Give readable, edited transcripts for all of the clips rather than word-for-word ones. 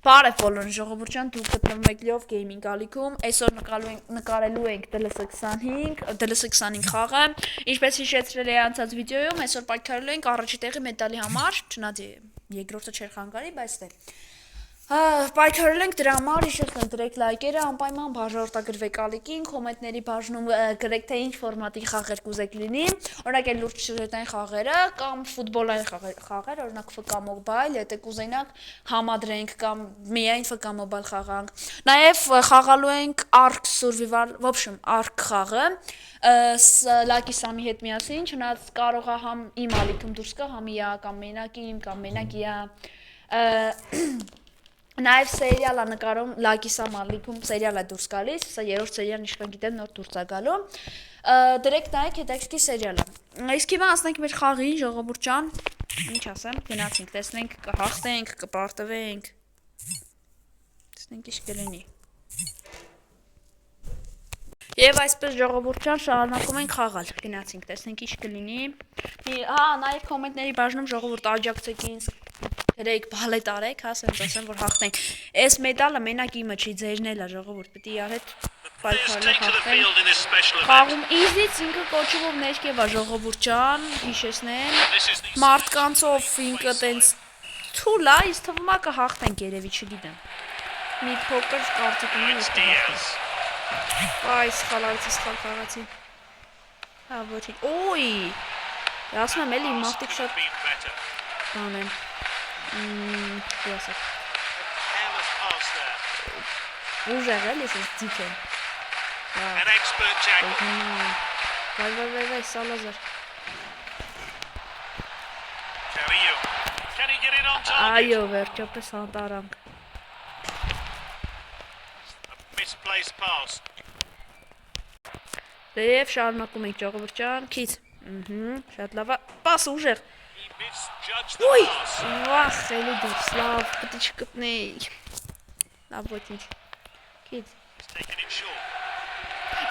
Բարև բոլորին ժողովուրդ դուք գտնվում եք Լյով Gaming ալիքում, այսօր նկարելու ենք DLS25 խաղը, ինչպես հիշեցրել էի անցած վիդեոյում, այսօր պայքարելու ենք առաջի տեղի մեդալի համար, չնայած երկրորդը չէր խանգարի, բայց դե պայքարել ենք դրա համար, հիշեցնենք դրեք լայքերը, անպայման բաժանորդագրվեք ալիքին, կոմենտների բաժնում գրեք թե ինչ ֆորմատի խաղեր կուզեք լինի, օրինակ այն լուրջ սյուժետային խաղերը կամ ֆուտբոլային խաղեր, օրինակ FK Mobile, եթե կուզենաք համադրենք կամ միայն FK Mobile խաղանք։ Նաև խաղալու ենք Ark Survival, в общем, Ark խաղը, Lucky Sam-ի հետ միասին, չնայած կարող է համ իմ ալիքում դուրս գա, համ իա կամ մենակի իմ կամ մենակի իա Նաև սերիալ է նկարում Lucky Sam ալիքում սերիալ է դուրս գալիս, սա երրորդ սերիալն ինչքան գիտեմ նոր դուրս է գալու։ Դրեք նայեք հետաքրքիր սերիալ է։ Իսկ հիմա անցնենք մեր խաղին, ժողովուրդ ջան։ Ինչ ասեմ, գնացինք, տեսնենք, կհաղթենք, կպարտվենք։ Տեսնենք ինչ կլինի։ Եվ այսպես ժողովուրդ ջան, շարունակում ենք խաղալ։ Գնացինք, տեսնենք ինչ կլինի։ Նաև կոմենտների բաժնում ժողովուրդ աջակցեք ինձ։ Գրեք, բալետ արեք, հա, սենց ասեմ, որ հաղթենք։ Այս մեդալը մենակ իմը չի, ձերն էլ է, ժողովուրդ, պետք է իր հետ պայքարել հաղթենք։ Խաղում իզից ինքը կոչումով ներքև է, ժողովուրդ ջան, հիշեցնեմ։ Մարդկանցով ինքը տենց թուլ է, իսկ թվում է կհաղթենք երևի, չգիտեմ։ Մի փոքր կարծիք ունեմ, որ կհաղթենք։ Այ, սխալարեցի, սխալ խաղացի։ Հա, ոչինչ։ Օй։ Ասում եմ, էլի մարդիկ շատ բան են։ Ուժեղ էլ ես ձիք եմ։ Վայ, Սալազար։ Այո, վերջապես հանդարանք։ Եվ շարունակում ենք ժողովուրդ ջան, քիչ։ Շատ լավ է, պաս ուժեղ։ Ոյ, վախ, էլի դուրս, լավ, պետք է չկպնեի։ Լավ, ոչինչ։ Քիչ։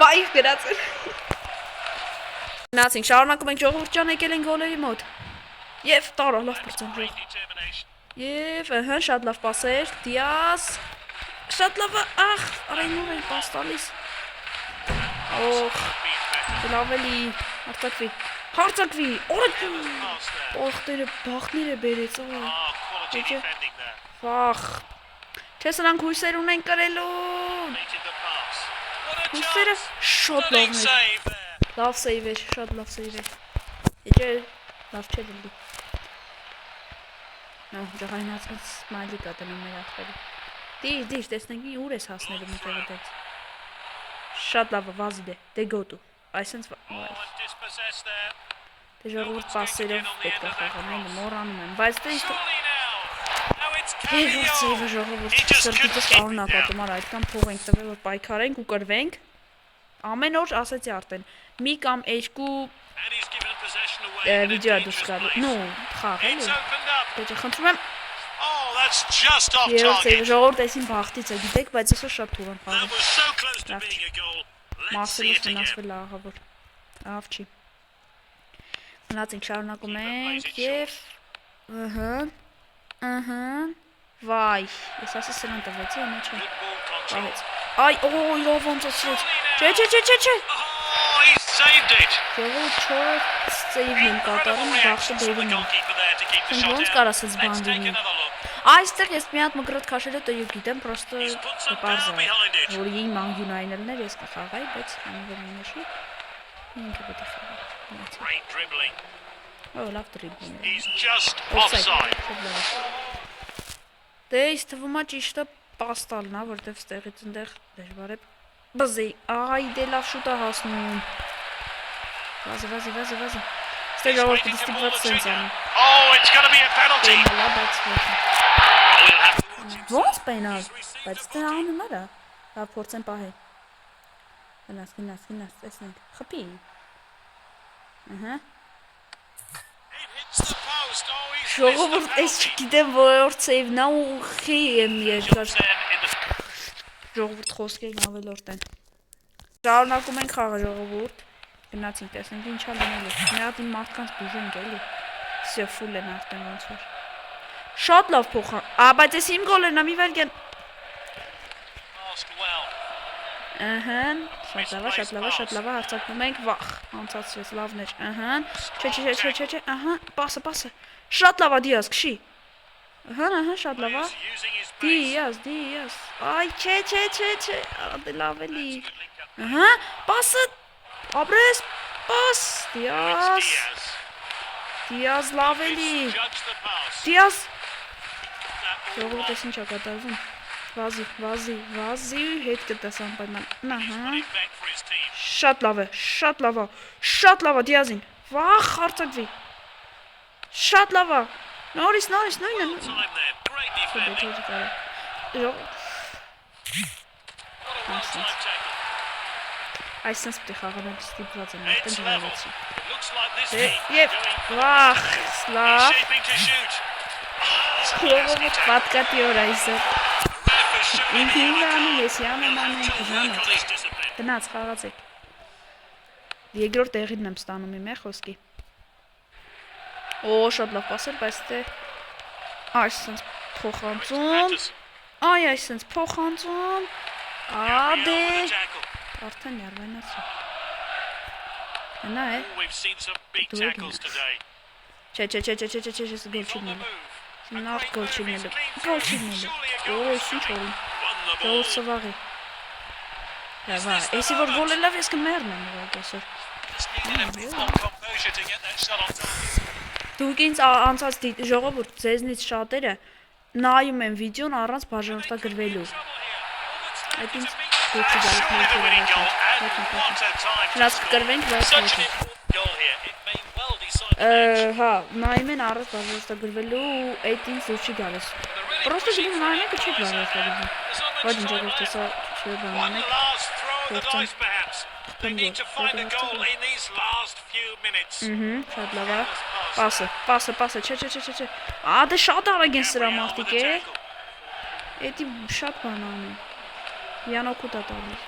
Բայ, գրած էր։ Գնացինք, շարունակում ենք ժողովուրդ ջան, եկել են գոլերի մոտ։ Եվ տարա, լավ պրծանք։ Եվ, շատ լավ պասեր, Դիաս։ Շատ լավ, ախ, արայնուր են պաս տալիս։ Օխ, լավ էլի, արտակվի։ Հարցակվի, օրակվի, բաղթները բերեց, վախ, չէ սրանք հույսեր ունեն կրելու, հույսերը շատ լավն էր, լավ սեյվ էր, շատ լավ սեյվ էր, եջը լավ չէ դլի, ջաղայնացած մայլի կա տնում մեր աղբերի, դիշ, տեսնենք մի ուր ես հասնելու մտեղը դեց, շատ լավ վազիդ է, դե գոտու, այսենց Դե ժողովուրդ պասերով պետք է խաղանելը մոռանում եմ, բայց դե իսկ երրորդ սեյվը ժողովուրդ սրտիտս արունակատում արա այդքան փող ենք տվել որ պայքարենք ու կրվենք ամեն օր ասեցի արդեն մի կամ երկու վիդեո դուրս գալու նու խաղ էլի դե խնդրում եմ երրորդ սեյվը ժողովուրդ այսին բախտից է գիտեք բայց այսօր շատ թուր են խաղում Մարսելոս վնասվել է աղավոր ավ չի Մնացինք շարունակում ենք և վայ, ես ասի սրան տվեցի, ամա չէ, պահեց, այ, օй, լով ոնցացրեց, չէ, ժողով չորդ սեյվն եմ կատարում, բախշը բերում եմ, ոնց կար ասեց բան լինի, այստեղ ես մի հատ մգրոտ քաշել հետո և գիտեմ, պրոստը պարզ է, որ իմ անգյունայնելներ ես կխաղայի, բայց անվեր մինեշի, ինքը պետի խաղա Օ, լավ դրիբլինգ Դե իս թվում է ճիշտը պաստալն է, որտև ստեղից ընդեղ դժվար է բզի, այ դե լավ շուտ է հասնում Վազի Ստեղ ժավոր պտի ստիպված սենց անի Ոնց պենալ, բայց ստեղ անունար է, լավ փորձեն պահել Գնաս, տեսնենք, խպի Ժողովուրդ ես չգիտեմ որորդ սեյվն է ու խի եմ երկար Ժողովուրդ խոսքերն ավելորդ են Շարունակում ենք խաղը ժողովուրդ Գնացինք տեսնենք ինչա լինելու Մի հատ իմ մարդկանց բուժենք էլի Սյո ֆուլ են արդեն ոնց որ Շատ լավ փոխան։ Բայց ես իմ գոլերն եմ իվերգեն։ Ահա, շատ լավ, հարցակվում ենք, վախ, անցածվեց, լավն էր, ահա, չէ, ահա, պասը, շատ լավ է Դիազ, քշի, ահա, շատ լավ է, Դիազ, այ, չէ, արադը լավ էլի, ահա, պասը, ապրես, պաս, Դիազ լավ էլի, Դիազ, ժողովուրդ ես ինչ ակատարվում, վազի, հետ կտեսան պայման, ահա, շատ լավ է, Դիազին, վախ, հարցակվի, շատ լավ է, նորից, նույնը, այսպես պտի խաղանակ ստիպված են, արդեն դրավեցի, և, վախ, լավ, ժողովուրդ պատկատի օր այսօր, ինքին անում, ես յանում անում, կժանը, գնաց, խաղացեք, երկրորդ տեղին եմ ստանում իմ խոսքի, շատ լավ պասել, բայց թե, այսպես փոխանցում, ադե, արդեն յարվայնացու, հնա է, դու եք նաս, չէ, գոլ չի նելը, նախ գոլ չի նելը, ինչ օրին, ժողով սվաղի, էսի որ գոլ է լավ, ես կմերն եմ ուղակ այսօր, դուք ինձ անցած ժողովուրդ ձեզնից շատերը նայում են վիդեոն առանց բաժանորդագրվելու, այդ ինձ դուք չի գալիս նրանց կկրվենք, բայց հա, նայում են առանց բաժանորդագրվելու, այդ ինձ դուք չի գալիս, պրոստը դուք նայում եք չեք բաժանորդագրվում, բայց ինչ ոգով տեսա չէ բանանեք, շատ լավ է, պասը, չէ, ադե շատ արագ են սրա մարդիկ է, էդի շատ բանան է, յանոքուտ է տալիս,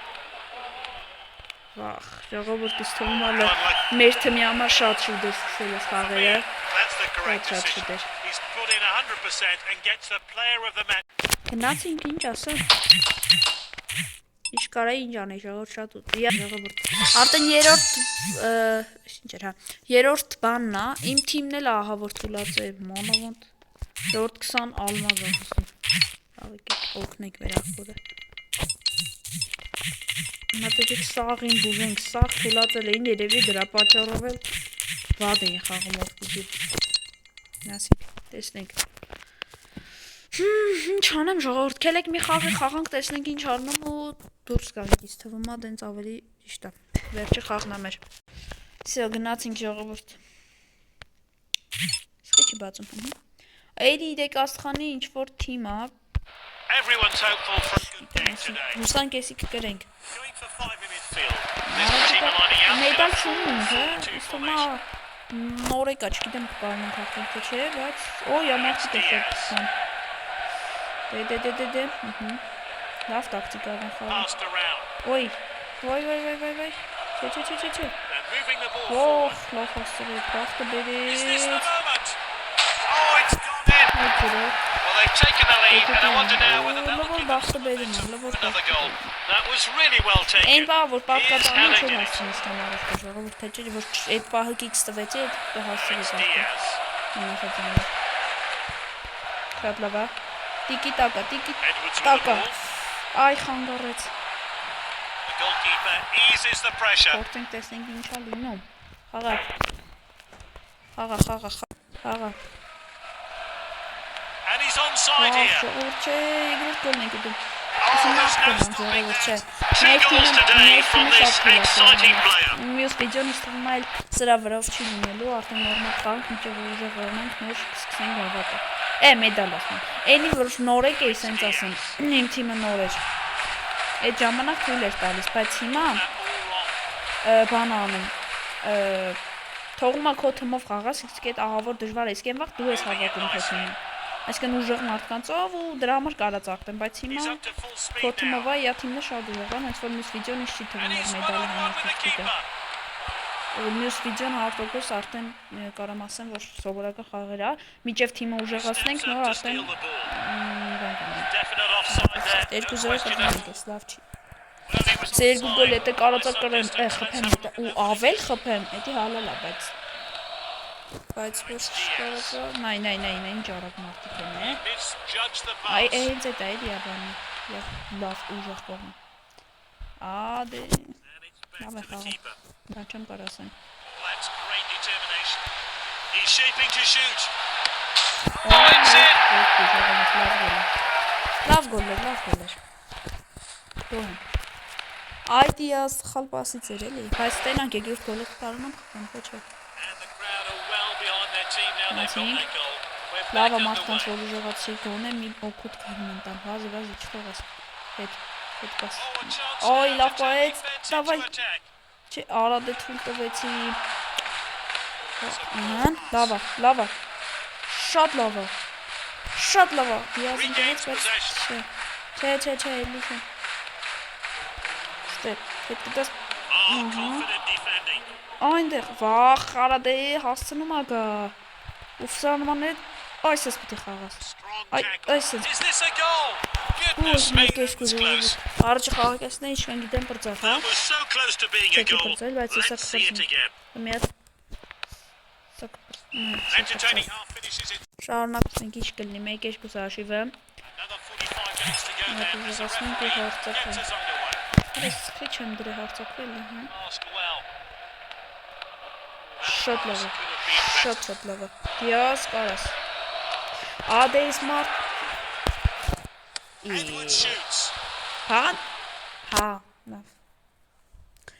վախ, ժողովուրդից թվում ալը, մեր թմի համար շատ շուտ է սկսել ես խաղերը, շատ շուտ էր, գնացինք ինչ ասա, Ինչ կարայի ինչ անեի ժողովուրդ շատ ժողովուրդ, արդեն երորդ բանն է, իմ թիմն էլ ահա որ թուլած է մանավանդ, ժողովուրդ 20 ալմազ եմ հսում, օգնեք մեր աղբորը, մատեջեք սաղին բուժենք, սաղ թուլած էլ էին երևի դրա պատճառով էլ վադ էին խաղում ովկուտի, նասիկ, տեսնենք, ինչ անեմ ժողովուրդ, կելեք մի խաղի խաղանք տեսնենք ինչ արնում ու դուրս գանք, իս թվում է դենց ավելի ճիշտ է, վերջի խաղն է մեր, սյո գնացինք ժողովուրդ, իսկի չի բացում, այդի իրեք աստխանի ինչ-որ թիմ է, հուսանք եսի կկրենք, մեդալ չունենք, իս թվում է նորեկ է, չգիտեմ կպարում ենք հաղթենք թե չէ, բայց, յամարցիկ է շատ սան, դե, լավ տակտիկա են խաղում, ոյ, չէ, լավ հասցրեց, բախտը բերեց, բախտը բերին, են պահ, որ պապկատանում չեր հասցին իստան առովկա ժողովուրդ, թե չէր, որ այդ պահը կիքս տվեցի, այդ հասցրեց արդեն, շատ լավ է, տիկի տակա, այ խանգարեց, խորտենք տեսնենք ինչա լինում, խաղա, ժողովուրդ չէ, իգրորդ գոլն ենք ուտում, իսի նախ կնան ժողովուրդ չէ, մեր թիմը շատ թիլասում, մյուս վիդեոն իստվում այլ սրա վրով չի լինելու, արդեն նորմալ խաղանք, մինչև ուժեղ որնենք նոր սկսենք հավատը, մեդալ ասում, էնի որ նորեկ էի սենց ասեմ, իմ թիմը նոր էր, այդ ժամանակ թույլ էր տալիս, բայց հիմա բան անում, թողում է քո թմով խաղաս, իսկ այդ ահավոր դժվար է, իսկ են վաղ դու ես հավատում քո թիմին, այսքան ուժեղ մարդկանցով ու դրա համար կարած աղտեմ, բայց հիմա քո թմով է, իա թիմն է շատ ուժեղ, հենց որ մյուս վիդեոն ինչ չի թվում էր մեդալի համար թվկիտը, Մյուս վիդեոն հարտոկոս արդեն կարամ ասեմ, որ սովորական խաղեր է, միջև թիմը ուժեղացնենք, նոր արդեն 2-0 կգնանք ես, լավ չի։ Սե 2 գոլ եթե կարածակ կրեմ, խպեմ հետը, ու ավել խպեմ, էդի հալալ է, բայց ոչ չկարածա, նայ, ինչ արագ մարդիկ են է, այ հենց էդ է, էդի աբանի, լավ ուժեղ կողմ, դե, լավ է խաղը, դա չեմ կարասեմ։ Լավ գոլ էր, դոհեմ, այդիաս խալ պասից էր էլի, բայց տենանք եկ յուր գոլը կարունամ խպեմ, ոչ է։ Լավը մարդկանց որ ուժեղացի գոնե մի օգուտ կարում են տան, վազի չթողես, հետ կաս, այ լավ պայեց, դավայ, չէ արադ է թույլ տվեցի, լավա, շատ լավա, դիազին տվեց, բայց չէ, էլի չէ, ստեր, հետ կտաս, այնտեղ, վախ, արադ է հասցնում ագա, ուսանման է, այս ես պիտի խաղաս, այս ես, մեկ ես կուզորով, առաջը խաղակեսն է, ինչքան գիտեմ պրծավ, հա, չեկի պրծել, բայց եսա կպրծում, մի հատ, շարունակցնենք ինչ կլնի, մեկ ես կուսաշիվը, մեկ ուզասնենք ու հարցակվեմ, ես սկրի չեմ դրե հարցակվել է, շատ լավը, դիաս կարաս, ադեիս մարդ, հա, լավ,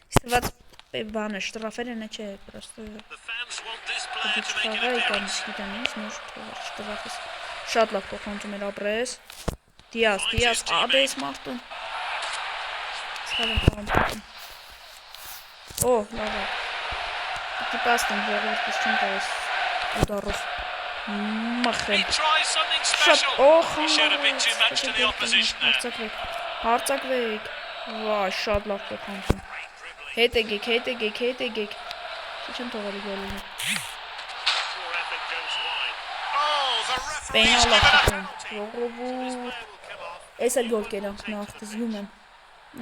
իստված բանը, շտրաֆեր են է չէ, պրոստը, դի չխաղա եկան իսկիտան ինձ, նոր շտրաֆես, շատ լավ կողանջում էր ապրես, դիաս, ադեիս մարդուն, սխալ եմ կողանջում, լավ է, պիտի պաստեմ, ժողովրդս չեմ կարես, ուդարով, մխեմ, շատ, հարցակվեք, վայ, շատ լավ կողանջում, հետ եկեք, չեմ թողալի գոլինը, պենալ աղթում, ժողովուրդ, ես էլ գոլ կերանք նախ զգում եմ,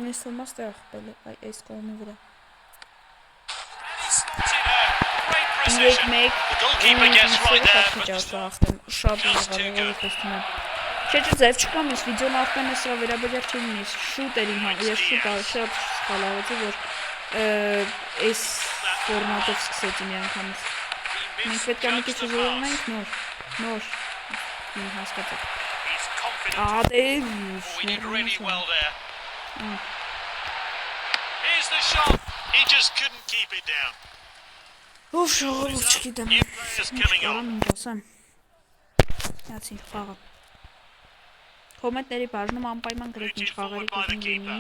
ես թոմաստ է աղպել է, այս կողմի վրա, 3-1, շատ ուժղալով տեսնում եմ, չէ ձև չկամ ես, վիդեոն արդեն ես սրա վերաբերյալ չեմ ունիս, շուտ էր իմ ես շուտ շատ սխալավեցի, որ այս ֆորմատով սկսեց մի անգամից, մենք պետք է մի քիչ ուժեղանանք նոր, հասկացեք, Ով շողովուրդ չգիտեմ, ինչ կարամ ինչ ասեմ, միացինք խաղը, կոմենտների բաժնում անպայման գրեք ինչ խաղերի կողմ լինի,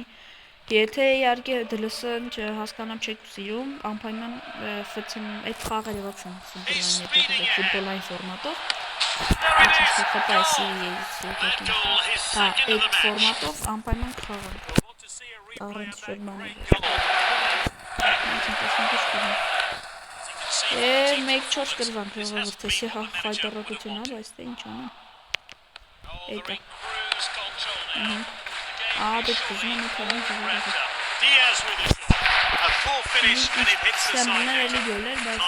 եթե իհարկե դլսն չհասկանամ չեք սիրում, անպայման ֆցնում, այդ խաղերը ոչ եմ ֆուտբոլային ֆորմատով, այդ ֆորմատով անպայման խաղանք, առենց շոտ մեկ 4 կրվանք ժողովուրդ, էսի խայտարակություն ալ, այս թե ինչ անեմ, էյտա, դետ կուզում եմ էթանում ժողովուրդ, սյամներ էլի գոլեր, բայց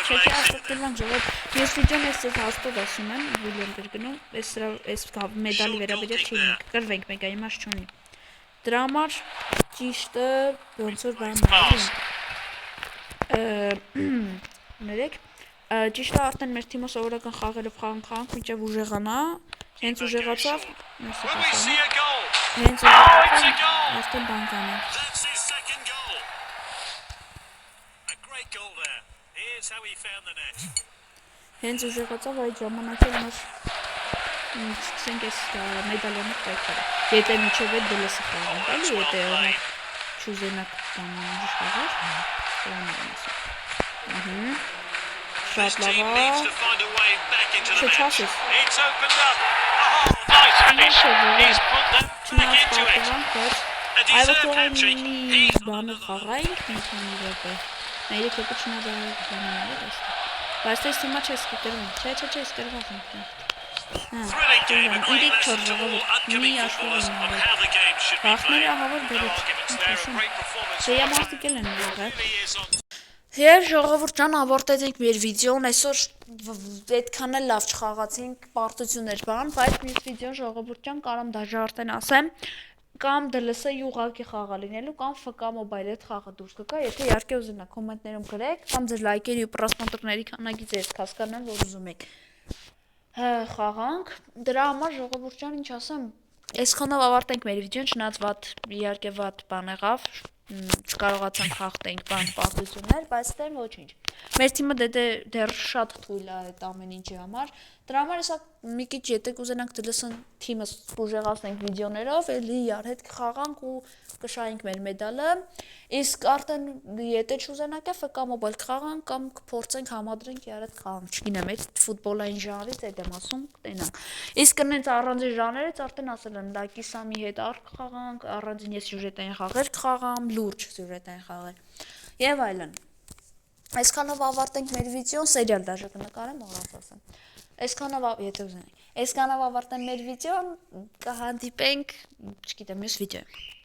չեքի հաստատ կրվանք ժողովուրդ, ես վիդյոն ես ձեզ հաստատ ասում եմ, վիլիոն կրգնում, ես մեդալի վերաբերյալ չի լինք, կրվենք մեկ այմաշ չունի, դրա համար ճիշտը ոնց որ բան ներեք, ճիշտը արդեն մեր թիմը սովորական խաղերով խաղանք, միջև ուժեղանա, հենց ուժեղացավ, արդեն բան կանենք, հենց ուժեղացավ այդ ժամանակել մեր սկսենք ես մեդալյոնով պայքարը, եթե միջև էդ դլեսը խաղանք, էլի եթե օրնակ չուզենակ բանան ինչ խաղար, շատ լավա, չչասես, չնավ խաղանք, բայց այվը թողային մի բանը խաղայինք մի քանի րոպե, Այդի քեփը չնայած բայց դες հիմա չես կտրում, չէ, ես կտրված եմ։ Thrilling game, a great Իդիկ lesson to չոր all upcoming footballers on how the game should be Հաղթները played. ահավոր Good բերեց։ arguments there, a great performance. Դե ямարտիկել են եղել։ Really is on. Եվ ժողովուրդ ջան, ավարտեցինք մեր վիդեոն, այսօր այդքան էլ լավ չխաղացինք, պարտություններ բան, բայց մյուս վիդեոն ժողովուրդ ջան, կարամ դաժարտեն ասեմ, կամ DLS-ը ուղղակի խաղա լինելու, կամ FK Mobile հետ խաղը դուրս կգա, եթե իհարկե ուզենաք կոմենտներում գրեք, կամ ձեր լայքերի ու պրոսպոնտրների քանակից ես հասկանամ, որ ուզում եք խաղանք, դրա համար ժողովուրդ ջան, ինչ ասեմ, այսքանով ավարտենք մեր վիդեոն, չնայած վատ, իհարկե վատ բան եղավ, չկարողացանք խաղտենք բան պարտություններ, բայց դե ոչինչ։ Մեր թիմը դեռ շատ թույլ է այդ ամեն ինչի համար։ Դրա համար հեսա մի քիչ եթե կուզենանք դլսն թիմը ուժեղացնենք վիդեոներով, էլի իրար հետ կխաղանք ու կշահենք մեր մեդալը։ Իսկ արդեն եթե չուզենաք FK Mobile կխաղանք կամ կփորձենք համադրենք իրար հետ խաղանք, չգիտեմ, այդ ֆուտբոլային ժանրից այդ եմ ասում, տենանք։ Իսկ այնց առանձին ժանրերից արդեն ասել եմ, լայքի Սամի հետ արկ խաղանք, առանձին ես սյուժետային խաղեր կխաղամ, լուրջ սյուժետային խաղեր եւ այլն։ Այսքանով ավարտենք մեր վիդեոն, սերիալ դաժե կնկարեմ, ողջ ասեմ։ Այսքանով եթե ուզենաք։ Այսքանով ավարտեմ մեր վիդեոն, կհանդիպենք, չգիտեմ, մյուս վիդեոյում։